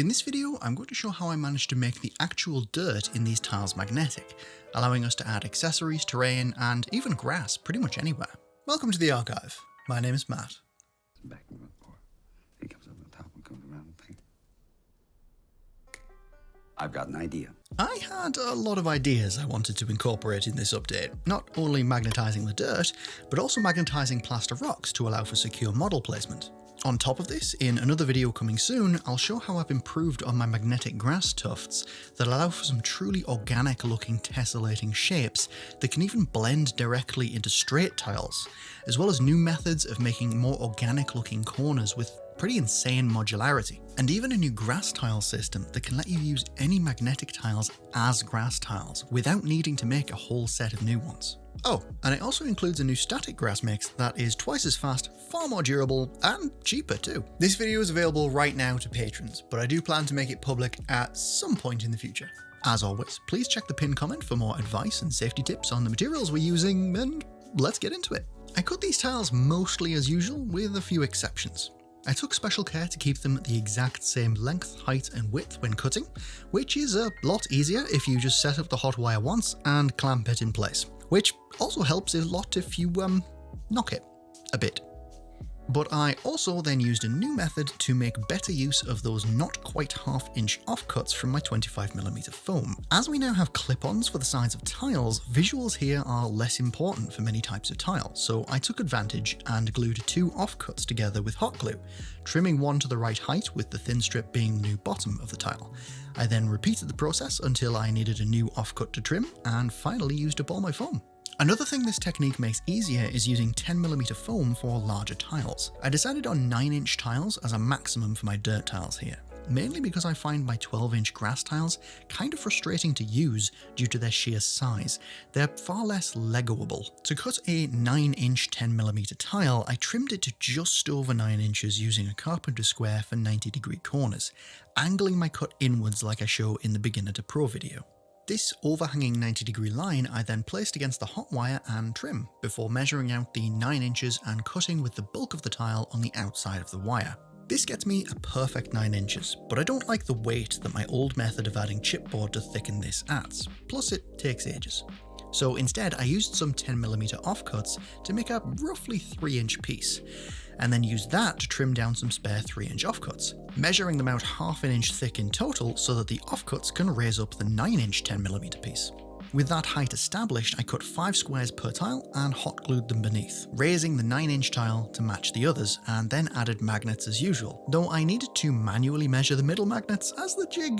In this video, I'm going to show how I managed to make the actual dirt in these tiles magnetic, allowing us to add accessories, terrain, and even grass pretty much anywhere. Welcome to the archive. My name is Matt. I've got an idea. I had a lot of ideas I wanted to incorporate in this update, not only magnetising the dirt, but also magnetising plaster rocks to allow for secure model placement. On top of this, in another video coming soon, I'll show how I've improved on my magnetic grass tufts that allow for some truly organic looking tessellating shapes that can even blend directly into straight tiles, as well as new methods of making more organic looking corners with pretty insane modularity, and even a new grass tile system that can let you use any magnetic tiles as grass tiles without needing to make a whole set of new ones. Oh, and it also includes a new static grass mix that is twice as fast, far more durable, and cheaper too. This video is available right now to patrons, but I do plan to make it public at some point in the future. As always, please check the pinned comment for more advice and safety tips on the materials we're using, and let's get into it. I cut these tiles mostly as usual, with a few exceptions. I took special care to keep them the exact same length, height and width when cutting, which is a lot easier if you just set up the hot wire once and clamp it in place, which also helps a lot if you knock it a bit. But I also then used a new method to make better use of those not quite half-inch offcuts from my 25mm foam. As we now have clip-ons for the sides of tiles, visuals here are less important for many types of tile, so I took advantage and glued two offcuts together with hot glue, trimming one to the right height with the thin strip being the new bottom of the tile. I then repeated the process until I needed a new offcut to trim, and finally used up all my foam. Another thing this technique makes easier is using 10mm foam for larger tiles. I decided on 9-inch tiles as a maximum for my dirt tiles here, mainly because I find my 12-inch grass tiles kind of frustrating to use due to their sheer size. They're far less Legoable. To cut a 9-inch 10mm tile, I trimmed it to just over 9 inches using a carpenter square for 90-degree corners, angling my cut inwards like I show in the beginner to pro video. This overhanging 90-degree line I then placed against the hot wire and trim, before measuring out the 9 inches and cutting with the bulk of the tile on the outside of the wire. This gets me a perfect 9 inches, but I don't like the weight that my old method of adding chipboard to thicken this adds, plus it takes ages. So instead I used some 10mm offcuts to make a roughly 3-inch piece, and then used that to trim down some spare 3-inch offcuts, measuring them out half an inch thick in total so that the offcuts can raise up the 9-inch 10mm piece. With that height established, I cut 5 squares per tile and hot glued them beneath, raising the 9-inch tile to match the others, and then added magnets as usual, though I needed to manually measure the middle magnets as the jig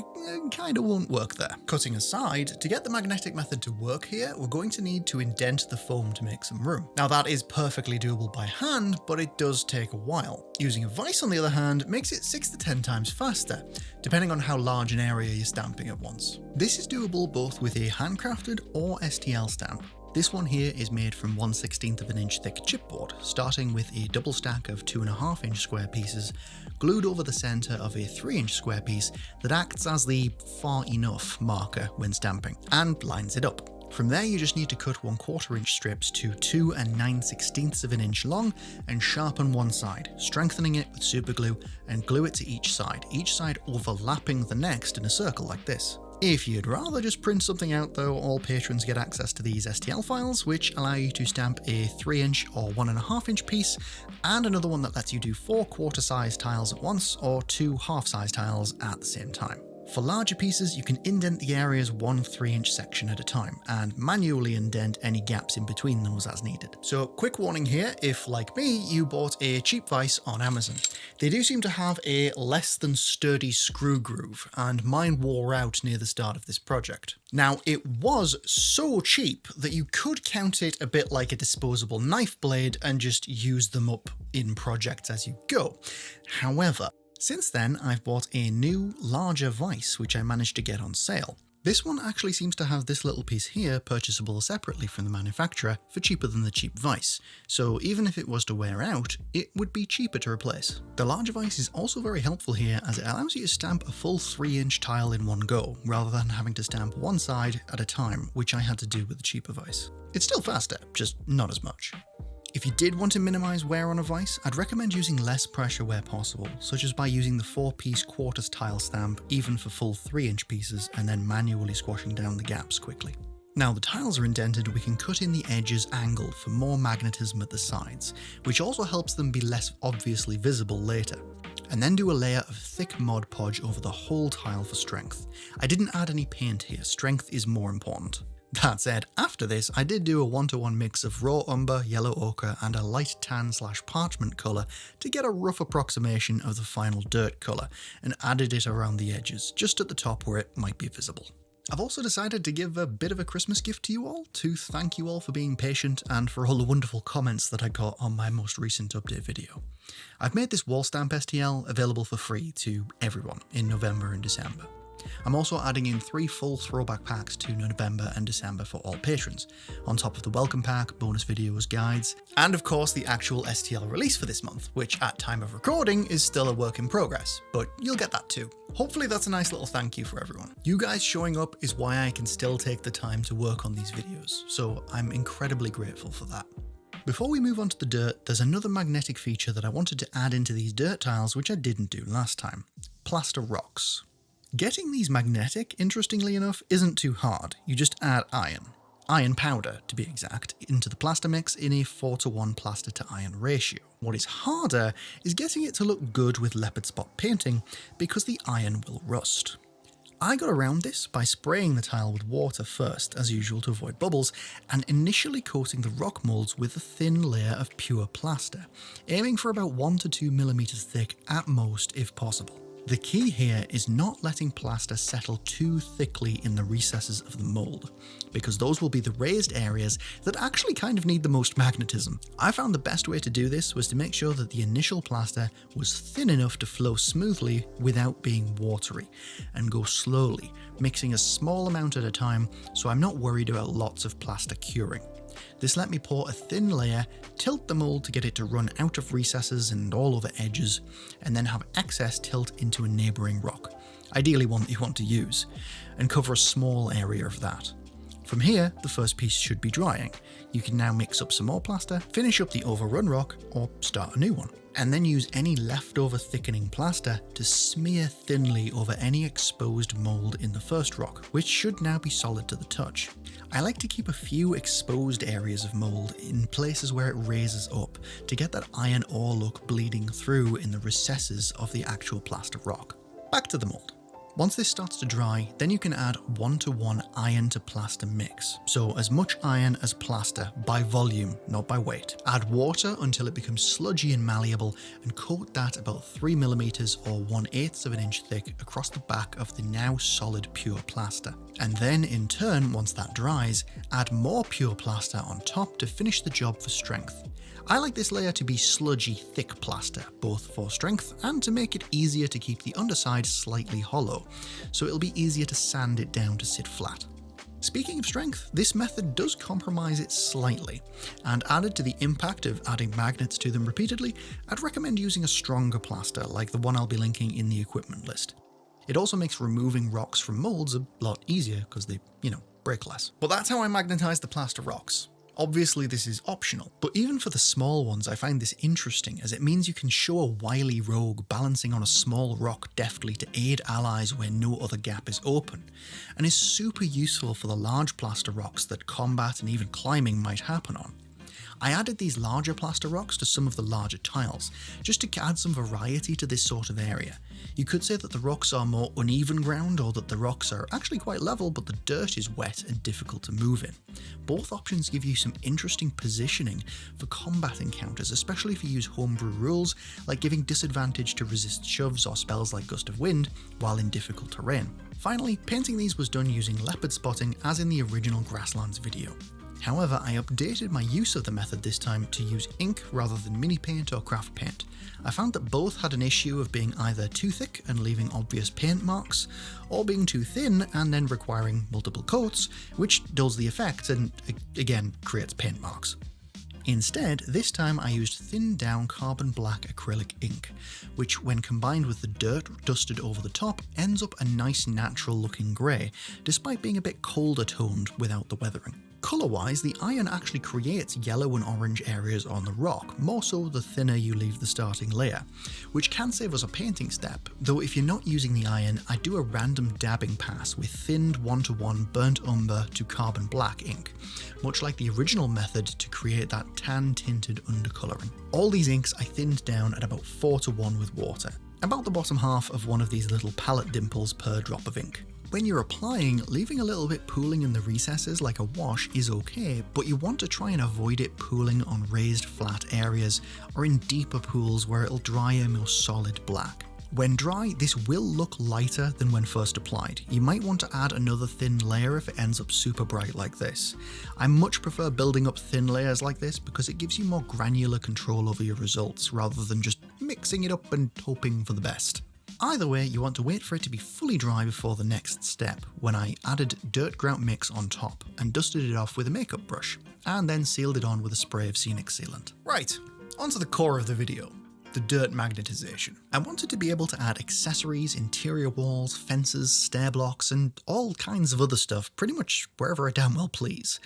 kinda won't work there. Cutting aside, to get the magnetic method to work here, we're going to need to indent the foam to make some room. Now that is perfectly doable by hand, but it does take a while. Using a vise on the other hand makes it 6 to 10 times faster, depending on how large an area you're stamping at once. This is doable both with a handcrafted or STL stamp. This one here is made from 1/16 of an inch thick chipboard, starting with a double stack of 2.5-inch square pieces, glued over the centre of a 3-inch square piece that acts as the far enough marker when stamping, and lines it up. From there you just need to cut 1/4 inch strips to 2 9/16 of an inch long and sharpen one side, strengthening it with super glue and glue it to each side overlapping the next in a circle like this. If you'd rather just print something out though, all patrons get access to these STL files, which allow you to stamp a 3-inch or 1.5-inch piece, and another one that lets you do 4 quarter-size tiles at once or 2 half-size tiles at the same time. For larger pieces, you can indent the areas 1 3-inch section at a time, and manually indent any gaps in between those as needed. So quick warning here, if like me, you bought a cheap vise on Amazon. They do seem to have a less than sturdy screw groove, and mine wore out near the start of this project. Now, it was so cheap that you could count it a bit like a disposable knife blade and just use them up in projects as you go. However, since then, I've bought a new, larger vise which I managed to get on sale. This one actually seems to have this little piece here purchasable separately from the manufacturer for cheaper than the cheap vise, so even if it was to wear out, it would be cheaper to replace. The larger vise is also very helpful here as it allows you to stamp a full 3-inch tile in one go, rather than having to stamp one side at a time, which I had to do with the cheaper vise. It's still faster, just not as much. If If you did want to minimise wear on a vise, I'd recommend using less pressure where possible, such as by using the 4-piece quarters tile stamp even for full 3-inch pieces and then manually squashing down the gaps quickly. Now the tiles are indented, we can cut in the edges angled for more magnetism at the sides, which also helps them be less obviously visible later. And then do a layer of thick Mod Podge over the whole tile for strength. I didn't add any paint here, strength is more important. That said, after this I did do a 1-to-1 mix of raw umber, yellow ochre and a light tan/parchment colour to get a rough approximation of the final dirt colour, and added it around the edges, just at the top where it might be visible. I've also decided to give a bit of a Christmas gift to you all, to thank you all for being patient and for all the wonderful comments that I got on my most recent update video. I've made this wall stamp STL available for free to everyone in November and December. I'm also adding in 3 full throwback packs to November and December for all patrons, on top of the welcome pack, bonus videos, guides, and of course the actual STL release for this month, which at time of recording is still a work in progress, but you'll get that too. Hopefully that's a nice little thank you for everyone. You guys showing up is why I can still take the time to work on these videos, so I'm incredibly grateful for that. Before we move on to the dirt, there's another magnetic feature that I wanted to add into these dirt tiles which I didn't do last time: plaster rocks. Getting these magnetic, interestingly enough, isn't too hard. You just add iron powder to be exact, into the plaster mix in a 4-to-1 plaster to iron ratio. What is harder is getting it to look good with leopard spot painting, because the iron will rust. I got around this by spraying the tile with water first, as usual to avoid bubbles, and initially coating the rock moulds with a thin layer of pure plaster, aiming for about 1 to 2 millimeters thick at most if possible. The key here is not letting plaster settle too thickly in the recesses of the mould, because those will be the raised areas that actually kind of need the most magnetism. I found the best way to do this was to make sure that the initial plaster was thin enough to flow smoothly without being watery, and go slowly, mixing a small amount at a time so I'm not worried about lots of plaster curing. This let me pour a thin layer, tilt the mould to get it to run out of recesses and all over edges, and then have excess tilt into a neighbouring rock, ideally one that you want to use, and cover a small area of that. From here, the first piece should be drying. You can now mix up some more plaster, finish up the overrun rock, or start a new one, and then use any leftover thickening plaster to smear thinly over any exposed mould in the first rock, which should now be solid to the touch. I like to keep a few exposed areas of mould in places where it raises up to get that iron ore look bleeding through in the recesses of the actual plaster rock. Back to the mould. Once this starts to dry, then you can add 1-to-1 iron to plaster mix. So as much iron as plaster by volume, not by weight. Add water until it becomes sludgy and malleable, and coat that about 3 millimeters or 1/8 of an inch thick across the back of the now solid pure plaster. And then in turn, once that dries, add more pure plaster on top to finish the job for strength. I like this layer to be sludgy thick plaster, both for strength and to make it easier to keep the underside slightly hollow, so it'll be easier to sand it down to sit flat. Speaking of strength, this method does compromise it slightly, and added to the impact of adding magnets to them repeatedly, I'd recommend using a stronger plaster like the one I'll be linking in the equipment list. It also makes removing rocks from moulds a lot easier because they, break less. But that's how I magnetize the plaster rocks. Obviously this is optional, but even for the small ones I find this interesting, as it means you can show a wily rogue balancing on a small rock deftly to aid allies where no other gap is open, and is super useful for the large plaster rocks that combat and even climbing might happen on. I added these larger plaster rocks to some of the larger tiles, just to add some variety to this sort of area. You could say that the rocks are more uneven ground, or that the rocks are actually quite level but the dirt is wet and difficult to move in. Both options give you some interesting positioning for combat encounters, especially if you use homebrew rules like giving disadvantage to resist shoves or spells like Gust of Wind while in difficult terrain. Finally, painting these was done using leopard spotting as in the original Grasslands video. However, I updated my use of the method this time to use ink rather than mini paint or craft paint. I found that both had an issue of being either too thick and leaving obvious paint marks, or being too thin and then requiring multiple coats, which dulls the effect and again creates paint marks. Instead, this time I used thinned down carbon black acrylic ink, which when combined with the dirt dusted over the top ends up a nice natural looking grey, despite being a bit colder toned without the weathering. Colour-wise, the iron actually creates yellow and orange areas on the rock, more so the thinner you leave the starting layer, which can save us a painting step, though if you're not using the iron, I do a random dabbing pass with thinned 1:1 burnt umber to carbon black ink, much like the original method to create that tan-tinted undercolouring. All these inks I thinned down at about 4:1 with water, about the bottom half of one of these little palette dimples per drop of ink. When you're applying, leaving a little bit pooling in the recesses like a wash is okay, but you want to try and avoid it pooling on raised flat areas or in deeper pools where it'll dry a more solid black. When dry, this will look lighter than when first applied. You might want to add another thin layer if it ends up super bright like this. I much prefer building up thin layers like this because it gives you more granular control over your results rather than just mixing it up and hoping for the best. Either way, you want to wait for it to be fully dry before the next step, when I added dirt grout mix on top and dusted it off with a makeup brush, and then sealed it on with a spray of scenic sealant. Right, onto the core of the video, the dirt magnetization. I wanted to be able to add accessories, interior walls, fences, stair blocks, and all kinds of other stuff pretty much wherever I damn well please.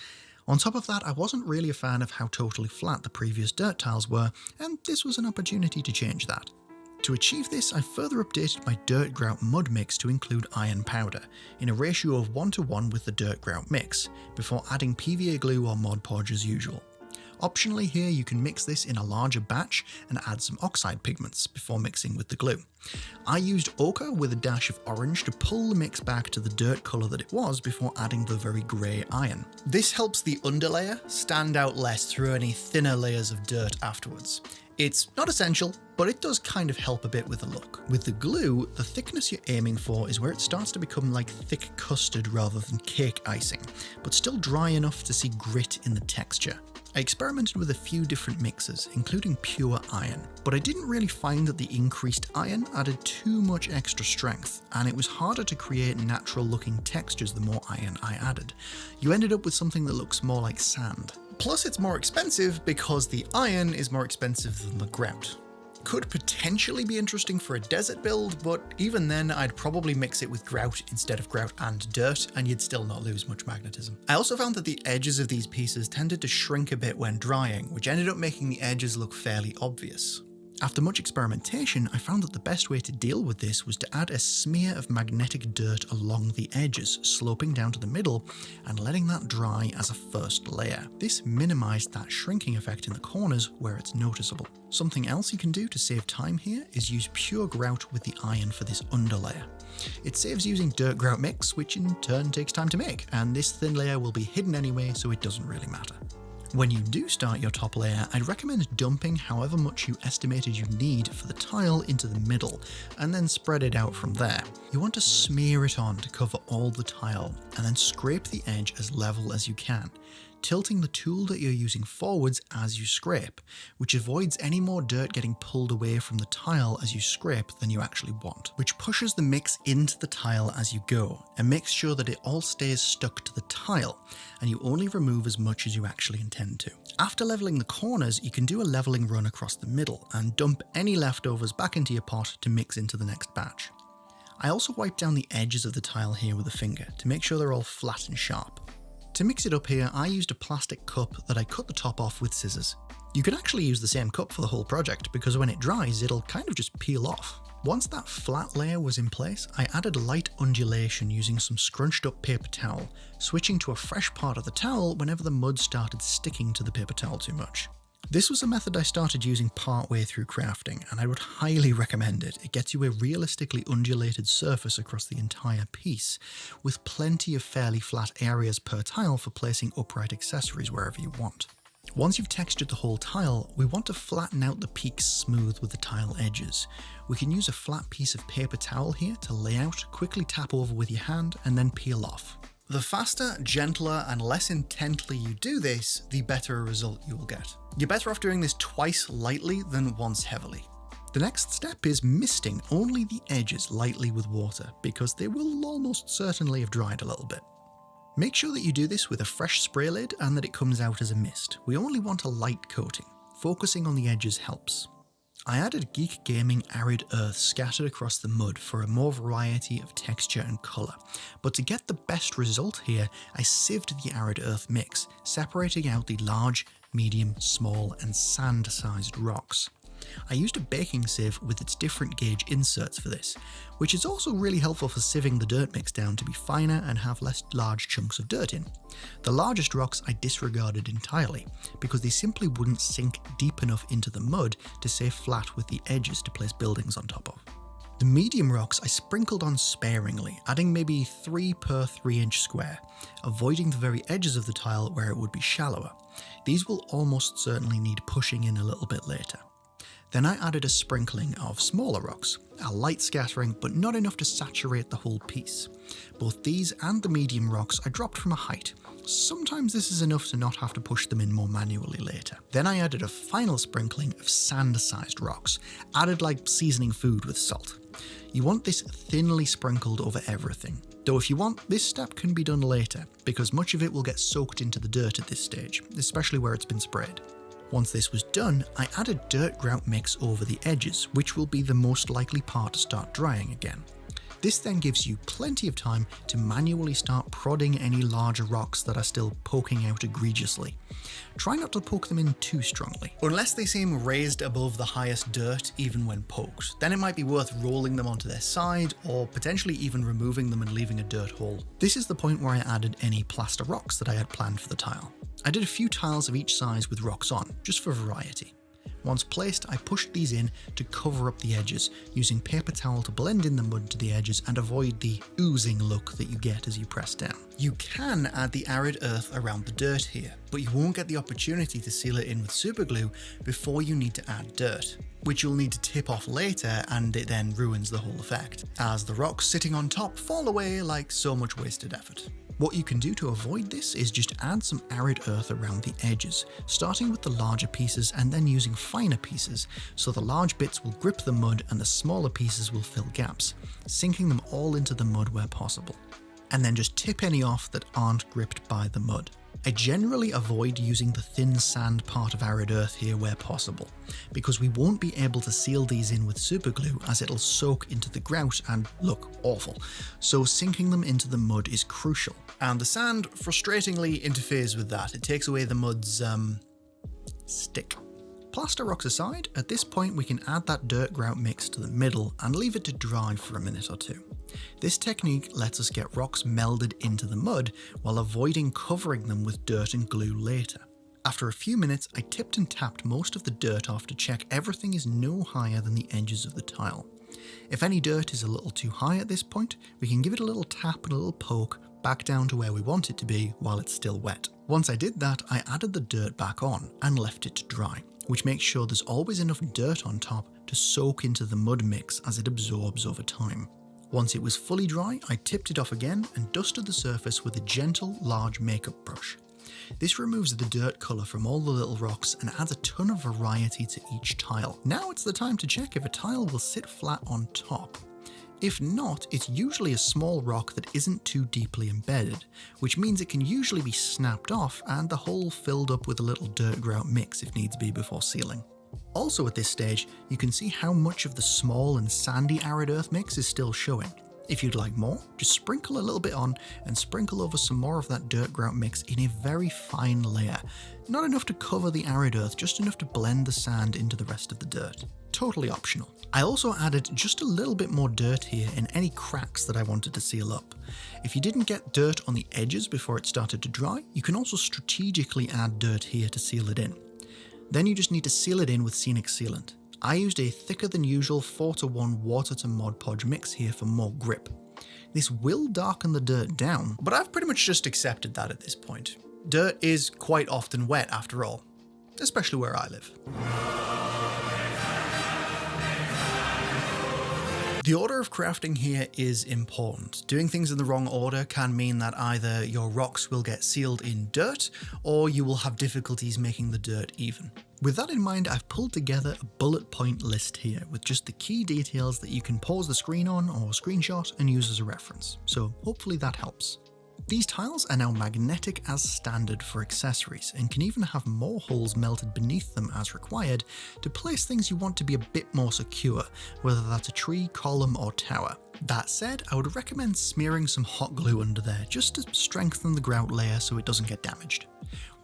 On top of that, I wasn't really a fan of how totally flat the previous dirt tiles were, and this was an opportunity to change that. To achieve this, I further updated my dirt grout mud mix to include iron powder, in a ratio of 1:1 with the dirt grout mix, before adding PVA glue or Mod Podge as usual. Optionally here, you can mix this in a larger batch and add some oxide pigments before mixing with the glue. I used ochre with a dash of orange to pull the mix back to the dirt colour that it was before adding the very grey iron. This helps the underlayer stand out less through any thinner layers of dirt afterwards. It's not essential, but it does kind of help a bit with the look. With the glue, the thickness you're aiming for is where it starts to become like thick custard rather than cake icing, but still dry enough to see grit in the texture. I experimented with a few different mixes, including pure iron, but I didn't really find that the increased iron added too much extra strength, and it was harder to create natural looking textures the more iron I added. You ended up with something that looks more like sand. Plus it's more expensive because the iron is more expensive than the grout. Could potentially be interesting for a desert build, but even then I'd probably mix it with grout instead of grout and dirt, and you'd still not lose much magnetism. I also found that the edges of these pieces tended to shrink a bit when drying, which ended up making the edges look fairly obvious. After much experimentation, I found that the best way to deal with this was to add a smear of magnetic dirt along the edges, sloping down to the middle and letting that dry as a first layer. This minimised that shrinking effect in the corners where it's noticeable. Something else you can do to save time here is use pure grout with the iron for this underlayer. It saves using dirt grout mix, which in turn takes time to make, and this thin layer will be hidden anyway, so it doesn't really matter. When you do start your top layer, I'd recommend dumping however much you estimated you need for the tile into the middle, and then spread it out from there. You want to smear it on to cover all the tile, and then scrape the edge as level as you can, tilting the tool that you're using forwards as you scrape, which avoids any more dirt getting pulled away from the tile as you scrape than you actually want, which pushes the mix into the tile as you go, and makes sure that it all stays stuck to the tile, and you only remove as much as you actually intend to. After leveling the corners, you can do a leveling run across the middle, and dump any leftovers back into your pot to mix into the next batch. I also wiped down the edges of the tile here with a finger, to make sure they're all flat and sharp. To mix it up here, I used a plastic cup that I cut the top off with scissors. You could actually use the same cup for the whole project, because when it dries, it'll kind of just peel off. Once that flat layer was in place, I added light undulation using some scrunched up paper towel, switching to a fresh part of the towel whenever the mud started sticking to the paper towel too much. This was a method I started using partway through crafting, and I would highly recommend it. It gets you a realistically undulated surface across the entire piece, with plenty of fairly flat areas per tile for placing upright accessories wherever you want. Once you've textured the whole tile, we want to flatten out the peaks smooth with the tile edges. We can use a flat piece of paper towel here to lay out, quickly tap over with your hand, and then peel off. The faster, gentler, and less intently you do this, the better a result you will get. You're better off doing this twice lightly than once heavily. The next step is misting only the edges lightly with water, because they will almost certainly have dried a little bit. Make sure that you do this with a fresh spray lid and that it comes out as a mist. We only want a light coating. Focusing on the edges helps. I added Geek Gaming Arid Earth scattered across the mud for a more variety of texture and colour, but to get the best result here, I sieved the Arid Earth mix, separating out the large, medium, small and sand-sized rocks. I used a baking sieve with its different gauge inserts for this, which is also really helpful for sieving the dirt mix down to be finer and have less large chunks of dirt in. The largest rocks I disregarded entirely, because they simply wouldn't sink deep enough into the mud to stay flat with the edges to place buildings on top of. The medium rocks I sprinkled on sparingly, adding maybe 3 per 3-inch square, avoiding the very edges of the tile where it would be shallower. These will almost certainly need pushing in a little bit later. Then I added a sprinkling of smaller rocks, a light scattering but not enough to saturate the whole piece. Both these and the medium rocks I dropped from a height. Sometimes this is enough to not have to push them in more manually later. Then I added a final sprinkling of sand-sized rocks, added like seasoning food with salt. You want this thinly sprinkled over everything, though if you want, this step can be done later, because much of it will get soaked into the dirt at this stage, especially where it's been sprayed. Once this was done, I added dirt grout mix over the edges, which will be the most likely part to start drying again. This then gives you plenty of time to manually start prodding any larger rocks that are still poking out egregiously. Try not to poke them in too strongly. Unless they seem raised above the highest dirt even when poked, then it might be worth rolling them onto their side or potentially even removing them and leaving a dirt hole. This is the point where I added any plaster rocks that I had planned for the tile. I did a few tiles of each size with rocks on, just for variety. Once placed, I pushed these in to cover up the edges, using paper towel to blend in the mud to the edges and avoid the oozing look that you get as you press down. You can add the arid earth around the dirt here, but you won't get the opportunity to seal it in with superglue before you need to add dirt, which you'll need to tip off later, and it then ruins the whole effect, as the rocks sitting on top fall away like so much wasted effort. What you can do to avoid this is just add some arid earth around the edges, starting with the larger pieces and then using finer pieces, so the large bits will grip the mud and the smaller pieces will fill gaps, sinking them all into the mud where possible. And then just tip any off that aren't gripped by the mud. I generally avoid using the thin sand part of arid earth here where possible, because we won't be able to seal these in with superglue as it'll soak into the grout and look awful, so sinking them into the mud is crucial. And the sand frustratingly interferes with that. It takes away the mud's stick. Plaster rocks aside, at this point we can add that dirt grout mix to the middle and leave it to dry for a minute or two. This technique lets us get rocks melded into the mud while avoiding covering them with dirt and glue later. After a few minutes, I tipped and tapped most of the dirt off to check everything is no higher than the edges of the tile. If any dirt is a little too high at this point, we can give it a little tap and a little poke back down to where we want it to be while it's still wet. Once I did that, I added the dirt back on and left it to dry, which makes sure there's always enough dirt on top to soak into the mud mix as it absorbs over time. Once it was fully dry, I tipped it off again and dusted the surface with a gentle, large makeup brush. This removes the dirt colour from all the little rocks and adds a ton of variety to each tile. Now it's the time to check if a tile will sit flat on top. If not, it's usually a small rock that isn't too deeply embedded, which means it can usually be snapped off and the hole filled up with a little dirt grout mix if needs be before sealing. Also at this stage, you can see how much of the small and sandy arid earth mix is still showing. If you'd like more, just sprinkle a little bit on and sprinkle over some more of that dirt grout mix in a very fine layer. Not enough to cover the arid earth, just enough to blend the sand into the rest of the dirt. Totally optional. I also added just a little bit more dirt here in any cracks that I wanted to seal up. If you didn't get dirt on the edges before it started to dry, you can also strategically add dirt here to seal it in. Then you just need to seal it in with scenic sealant. I used a thicker than usual 4:1 water to Mod Podge mix here for more grip. This will darken the dirt down, but I've pretty much just accepted that at this point. Dirt is quite often wet after all, especially where I live. The order of crafting here is important. Doing things in the wrong order can mean that either your rocks will get sealed in dirt, or you will have difficulties making the dirt even. With that in mind, I've pulled together a bullet point list here with just the key details that you can pause the screen on or screenshot and use as a reference, so hopefully that helps. These tiles are now magnetic as standard for accessories and can even have more holes melted beneath them as required to place things you want to be a bit more secure, whether that's a tree, column or tower. That said, I would recommend smearing some hot glue under there just to strengthen the grout layer so it doesn't get damaged.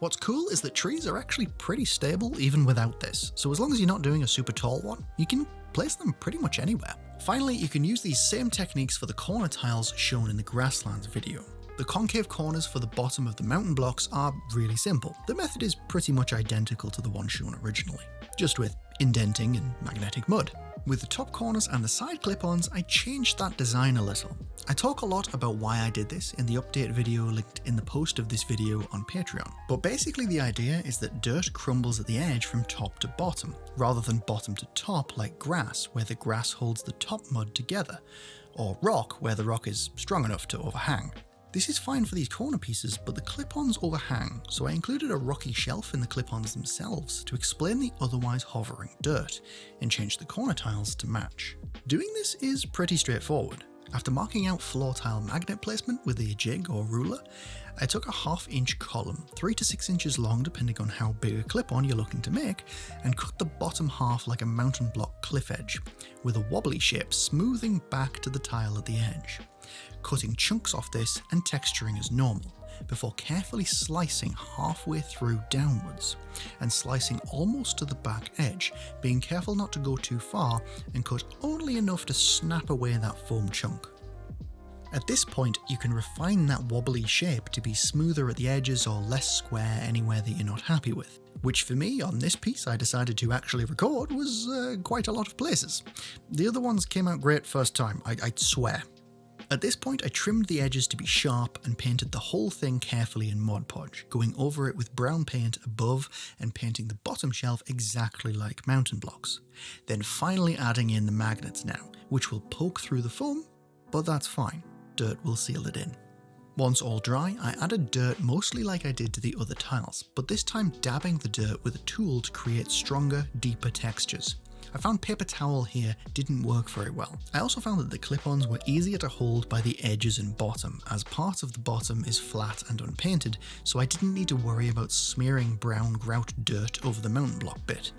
What's cool is that trees are actually pretty stable even without this, so as long as you're not doing a super tall one, you can place them pretty much anywhere. Finally, you can use these same techniques for the corner tiles shown in the grasslands video. The concave corners for the bottom of the mountain blocks are really simple. The method is pretty much identical to the one shown originally, just with indenting and magnetic mud. With the top corners and the side clip-ons, I changed that design a little. I talk a lot about why I did this in the update video linked in the post of this video on Patreon. But basically the idea is that dirt crumbles at the edge from top to bottom, rather than bottom to top like grass, where the grass holds the top mud together, or rock, where the rock is strong enough to overhang. This is fine for these corner pieces, but the clip-ons overhang, so I included a rocky shelf in the clip-ons themselves to explain the otherwise hovering dirt, and changed the corner tiles to match. Doing this is pretty straightforward. After marking out floor tile magnet placement with a jig or ruler, I took a 1/2 inch column, 3 to 6 inches long depending on how big a clip-on you're looking to make, and cut the bottom half like a mountain block cliff edge, with a wobbly shape smoothing back to the tile at the edge. Cutting chunks off this and texturing as normal, before carefully slicing halfway through downwards, and slicing almost to the back edge, being careful not to go too far and cut only enough to snap away that foam chunk. At this point, you can refine that wobbly shape to be smoother at the edges or less square anywhere that you're not happy with, which for me on this piece I decided to actually record was quite a lot of places. The other ones came out great first time, I'd swear. At this point I trimmed the edges to be sharp and painted the whole thing carefully in Mod Podge, going over it with brown paint above and painting the bottom shelf exactly like mountain blocks. Then finally adding in the magnets now, which will poke through the foam, but that's fine, dirt will seal it in. Once all dry, I added dirt mostly like I did to the other tiles, but this time dabbing the dirt with a tool to create stronger, deeper textures. I found paper towel here didn't work very well. I also found that the clip-ons were easier to hold by the edges and bottom, as part of the bottom is flat and unpainted, so I didn't need to worry about smearing brown grout dirt over the mountain block bit.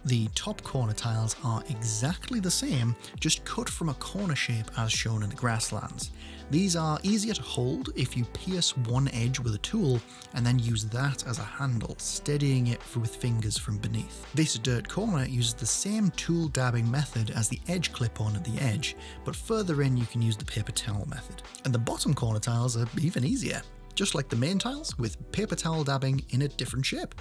The top corner tiles are exactly the same, just cut from a corner shape as shown in the grasslands. These are easier to hold if you pierce one edge with a tool and then use that as a handle, steadying it with fingers from beneath. This dirt corner uses the same tool dabbing method as the edge clip-on at the edge, but further in you can use the paper towel method. And the bottom corner tiles are even easier, just like the main tiles with paper towel dabbing in a different shape.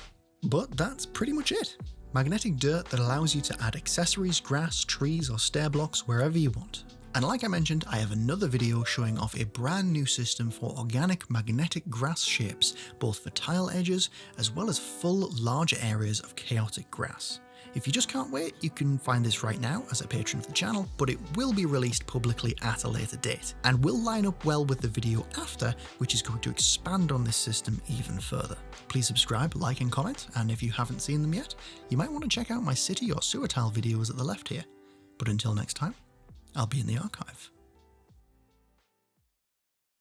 But that's pretty much it. Magnetic dirt that allows you to add accessories, grass, trees or stair blocks wherever you want. And like I mentioned, I have another video showing off a brand new system for organic magnetic grass shapes, both for tile edges as well as full large areas of chaotic grass. If you just can't wait, you can find this right now as a patron of the channel, but it will be released publicly at a later date, and will line up well with the video after, which is going to expand on this system even further. Please subscribe, like and comment, and if you haven't seen them yet, you might want to check out my city or sewer tile videos at the left here. But until next time, I'll be in the archive.